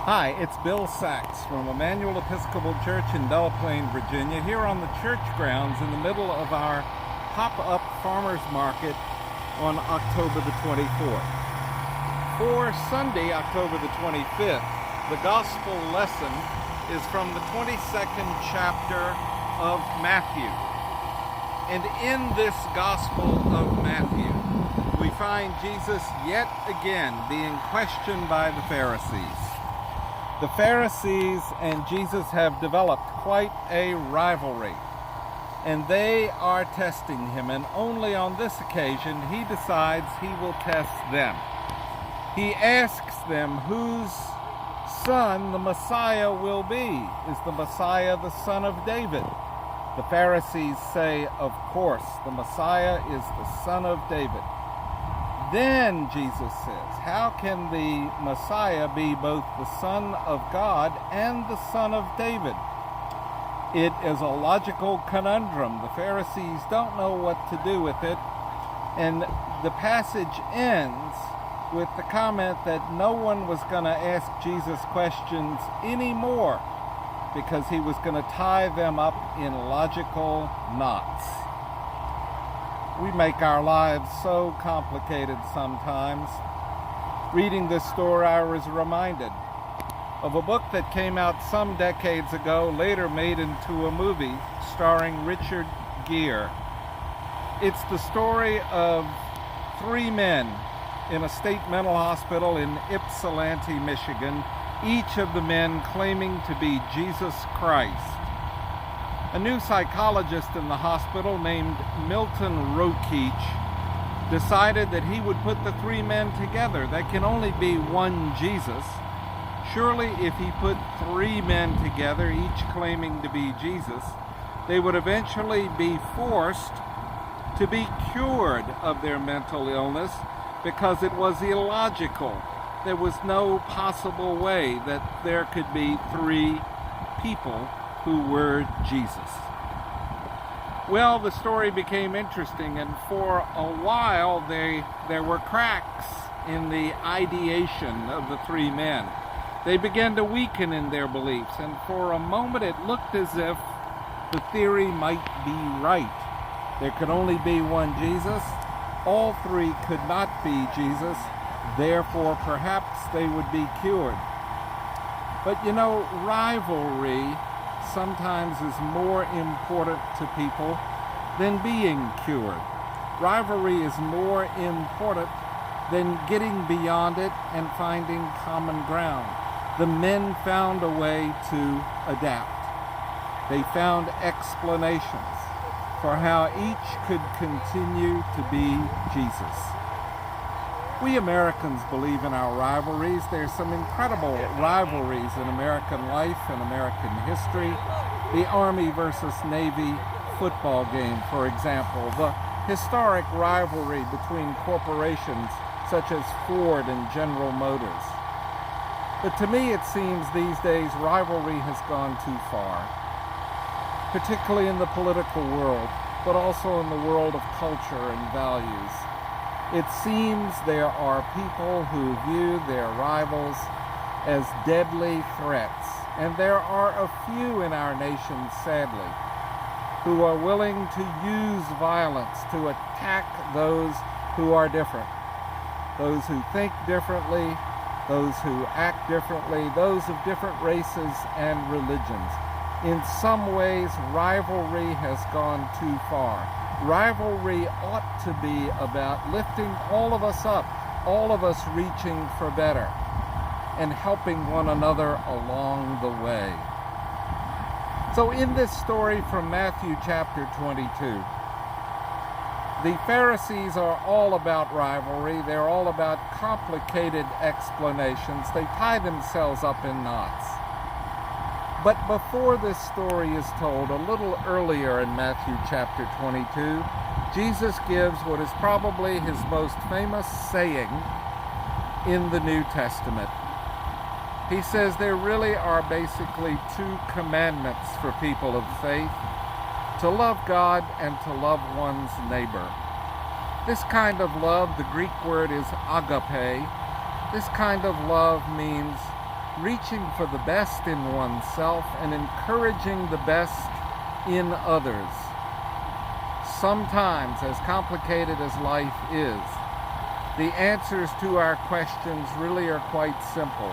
Hi, it's Bill Sachs from Emmanuel Episcopal Church in Belle Plaine, Virginia, here on the church grounds in the middle of our pop-up farmers market on October the 24th. For Sunday, October the 25th, the gospel lesson is from the 22nd chapter of Matthew. And in this gospel of Matthew, we find Jesus yet again being questioned by the Pharisees. The Pharisees and Jesus have developed quite a rivalry, and they are testing him, and only on this occasion he decides he will test them. He asks them whose son the Messiah will be. Is the Messiah the son of David? The Pharisees say, of course, the Messiah is the son of David. Then Jesus says, how can the Messiah be both the Son of God and the Son of David? It is a logical conundrum. The Pharisees don't know what to do with it. And the passage ends with the comment that no one was going to ask Jesus questions anymore because he was going to tie them up in logical knots. We make our lives so complicated sometimes. Reading this story, I was reminded of a book that came out some decades ago, later made into a movie starring Richard Gere. It's the story of three men in a state mental hospital in Ypsilanti, Michigan, each of the men claiming to be Jesus Christ. A new psychologist in the hospital named Milton Rokeach decided that he would put the three men together. There can only be one Jesus. Surely if he put three men together, each claiming to be Jesus, they would eventually be forced to be cured of their mental illness because it was illogical. There was no possible way that there could be three people who were Jesus. Well, the story became interesting, and for a while there were cracks in the ideation of the three men. They began to weaken in their beliefs, and for a moment it looked as if the theory might be right. There could only be one Jesus. All three could not be Jesus. Therefore, perhaps they would be cured. But you know, rivalry sometimes is more important to people than being cured. Rivalry is more important than getting beyond it and finding common ground. The men found a way to adapt. They found explanations for how each could continue to be Jesus. We Americans believe in our rivalries. There's some incredible rivalries in American life and American history. The Army versus Navy football game, for example. The historic rivalry between corporations such as Ford and General Motors. But to me it seems these days rivalry has gone too far, particularly in the political world, but also in the world of culture and values. It seems there are people who view their rivals as deadly threats, and there are a few in our nation, sadly, who are willing to use violence to attack those who are different, those who think differently, those who act differently, those of different races and religions. In some ways, rivalry has gone too far. Rivalry ought to be about lifting all of us up, all of us reaching for better, and helping one another along the way. So in this story from Matthew chapter 22, the Pharisees are all about rivalry. They're all about complicated explanations. They tie themselves up in knots. But before this story is told, a little earlier in Matthew chapter 22, Jesus gives what is probably his most famous saying in the New Testament. He says there really are basically two commandments for people of faith: to love God and to love one's neighbor. This kind of love, the Greek word is agape. This kind of love means reaching for the best in oneself and encouraging the best in others. Sometimes, as complicated as life is, the answers to our questions really are quite simple.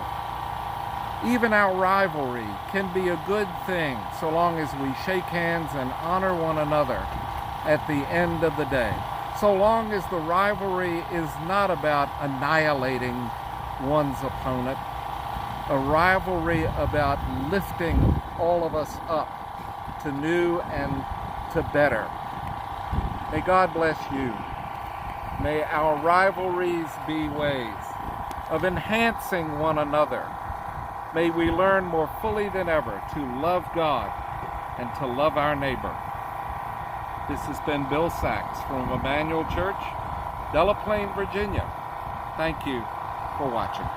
Even our rivalry can be a good thing so long as we shake hands and honor one another at the end of the day. So long as the rivalry is not about annihilating one's opponent, a rivalry about lifting all of us up to new and to better. May God bless you. May our rivalries be ways of enhancing one another. May we learn more fully than ever to love God and to love our neighbor. This has been Bill Sachs from Emmanuel Church, Delaplane, Virginia. Thank you for watching.